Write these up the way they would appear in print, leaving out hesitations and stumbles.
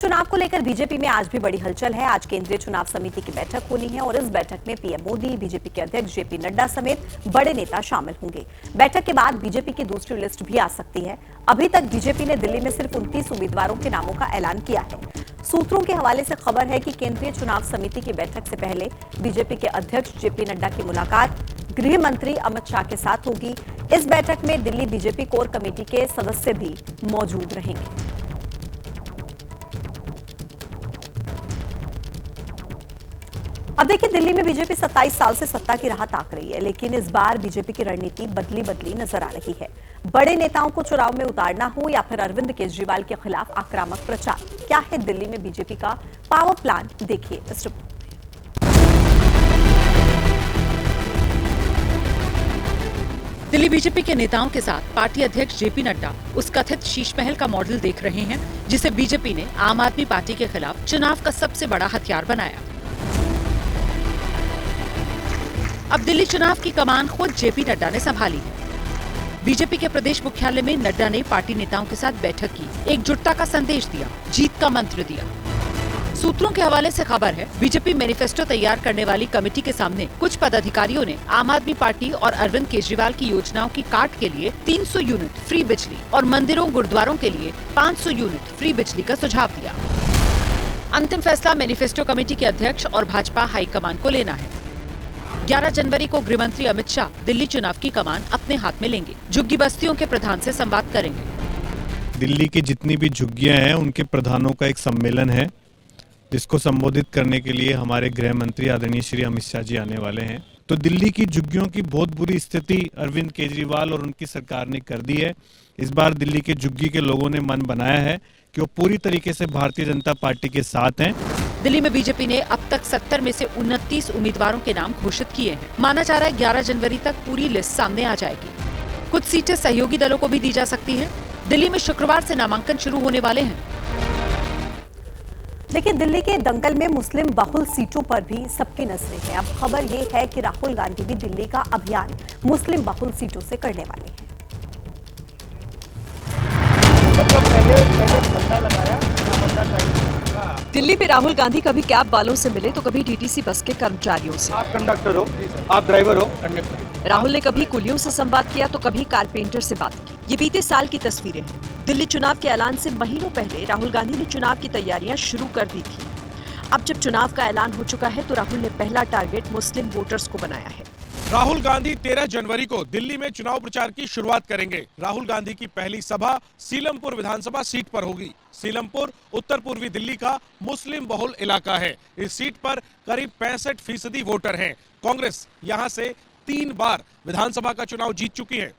चुनाव को लेकर बीजेपी में आज भी बड़ी हलचल है। आज केंद्रीय चुनाव समिति की बैठक होनी है और इस बैठक में पीएम मोदी, बीजेपी के अध्यक्ष जेपी नड्डा समेत बड़े नेता शामिल होंगे। बैठक के बाद बीजेपी की दूसरी लिस्ट भी आ सकती है। अभी तक बीजेपी ने दिल्ली में सिर्फ 29 उम्मीदवारों के नामों का ऐलान किया है। सूत्रों के हवाले से खबर है कि केंद्रीय चुनाव समिति की बैठक से पहले बीजेपी के अध्यक्ष जेपी नड्डा की मुलाकात गृह मंत्री अमित शाह के साथ होगी। इस बैठक में दिल्ली बीजेपी कोर कमेटी के सदस्य भी मौजूद रहेंगे। अब देखिए, दिल्ली में बीजेपी 27 साल से सत्ता की राह ताक रही है, लेकिन इस बार बीजेपी की रणनीति बदली नजर आ रही है। बड़े नेताओं को चुनाव में उतारना हो या फिर अरविंद केजरीवाल के खिलाफ आक्रामक प्रचार, क्या है दिल्ली में बीजेपी का पावर प्लान? देखिए इस रिपोर्ट। दिल्ली बीजेपी के नेताओं के साथ पार्टी अध्यक्ष जेपी नड्डा उस कथित शीश महल का मॉडल देख रहे हैं जिसे बीजेपी ने आम आदमी पार्टी के खिलाफ चुनाव का सबसे बड़ा हथियार बनाया। अब दिल्ली चुनाव की कमान खुद जेपी नड्डा ने संभाली है। बीजेपी के प्रदेश मुख्यालय में नड्डा ने पार्टी नेताओं के साथ बैठक की, एकजुटता का संदेश दिया, जीत का मंत्र दिया। सूत्रों के हवाले से खबर है, बीजेपी मैनिफेस्टो तैयार करने वाली कमेटी के सामने कुछ पदाधिकारियों ने आम आदमी पार्टी और अरविंद केजरीवाल की योजनाओं की काट के लिए 300 यूनिट फ्री बिजली और मंदिरों गुरुद्वारों के लिए 500 यूनिट फ्री बिजली का सुझाव दिया। अंतिम फैसला मैनिफेस्टो कमेटी के अध्यक्ष और भाजपा हाईकमान को लेना है। 11 जनवरी को गृह मंत्री अमित शाह दिल्ली चुनाव की कमान अपने हाथ में लेंगे। झुग्गी बस्तियों के प्रधान से संवाद करेंगे। दिल्ली की जितनी भी झुग्गियां हैं उनके प्रधानों का एक सम्मेलन है, जिसको संबोधित करने के लिए हमारे गृह मंत्री आदरणीय श्री अमित शाह जी आने वाले हैं। तो दिल्ली की झुग्गियों की बहुत बुरी स्थिति अरविंद केजरीवाल और उनकी सरकार ने कर दी है। इस बार दिल्ली के झुग्गी के लोगों ने मन बनाया है कि वो पूरी तरीके से भारतीय जनता पार्टी के साथ हैं। दिल्ली में बीजेपी ने अब तक 70 में से 29 उम्मीदवारों के नाम घोषित किए हैं। माना जा रहा है 11 जनवरी तक पूरी लिस्ट सामने आ जाएगी। कुछ सीटें सहयोगी दलों को भी दी जा सकती हैं। दिल्ली में शुक्रवार से नामांकन शुरू होने वाले हैं। देखिए, दिल्ली के दंगल में मुस्लिम बहुल सीटों पर भी सबकी नजरें हैं। अब खबर ये है कि राहुल गांधी भी दिल्ली का अभियान मुस्लिम बहुल सीटों से करने वाले हैं। दिल्ली में राहुल गांधी कभी कैब वालों से मिले तो कभी डीटीसी बस के कर्मचारियों से। आप कंडक्टर हो, आप ड्राइवर हो, कंडक्टर। राहुल ने कभी कुलियों से संवाद किया तो कभी कारपेंटर से बात की। ये बीते साल की तस्वीरें हैं। दिल्ली चुनाव के ऐलान से महीनों पहले राहुल गांधी ने चुनाव की तैयारियां शुरू कर दी थी। अब जब चुनाव का ऐलान हो चुका है तो राहुल ने पहला टारगेट मुस्लिम वोटर्स को बनाया है। राहुल गांधी 13 जनवरी को दिल्ली में चुनाव प्रचार की शुरुआत करेंगे। राहुल गांधी की पहली सभा सीलमपुर विधानसभा सीट पर होगी। सीलमपुर उत्तर पूर्वी दिल्ली का मुस्लिम बहुल इलाका है। इस सीट पर करीब 65% वोटर हैं। कांग्रेस यहां से 3 बार विधानसभा का चुनाव जीत चुकी है।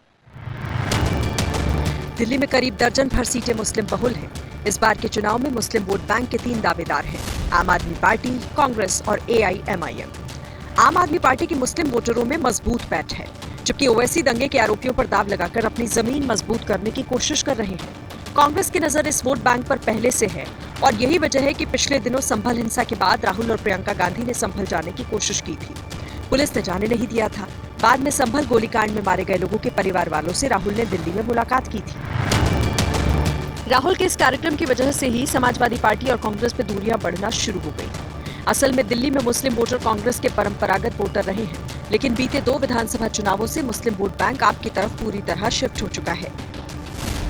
दिल्ली में करीब दर्जन भर सीटें मुस्लिम बहुल हैं। इस बार के चुनाव में मुस्लिम वोट बैंक के 3 दावेदार हैं, आम आदमी पार्टी, कांग्रेस और AIMIM। आम आदमी पार्टी की मुस्लिम वोटरों में मजबूत पैठ है, जबकि ओवैसी दंगे के आरोपियों पर दाव लगाकर अपनी जमीन मजबूत करने की कोशिश कर रहे हैं। कांग्रेस की नजर इस वोट बैंक पर पहले से है और यही वजह है कि पिछले दिनों संभल हिंसा के बाद राहुल और प्रियंका गांधी ने संभल जाने की कोशिश की थी। पुलिस ने जाने नहीं दिया था। बाद में संभल गोलीकांड में मारे गए लोगों के परिवार वालों से राहुल ने दिल्ली में मुलाकात की थी। राहुल के इस कार्यक्रम की वजह से ही समाजवादी पार्टी और कांग्रेस में दूरियां बढ़ना शुरू हो गई। असल में दिल्ली में मुस्लिम वोटर कांग्रेस के परंपरागत वोटर रहे हैं, लेकिन बीते 2 विधानसभा चुनावों से मुस्लिम वोट बैंक आपकी तरफ पूरी तरह शिफ्ट हो चुका है।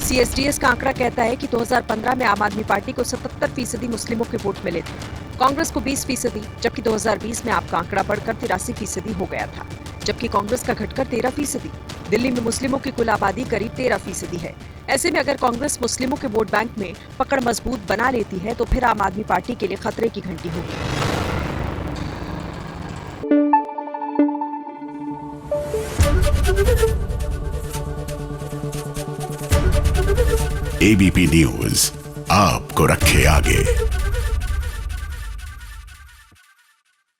CSDS का आंकड़ा कहता है कि 2015 में आम आदमी पार्टी को 77% मुस्लिमों के वोट मिले थे, कांग्रेस को 20%, जबकि 2020 में आपका आंकड़ा बढ़कर 83% हो गया था, जबकि कांग्रेस का घटकर 13%। दिल्ली में मुस्लिमों की कुल आबादी करीब 13% है। ऐसे में अगर कांग्रेस मुस्लिमों के वोट बैंक में पकड़ मजबूत बना लेती है तो फिर आम आदमी पार्टी के लिए खतरे की घंटी होगी। ABP न्यूज आपको रखे आगे।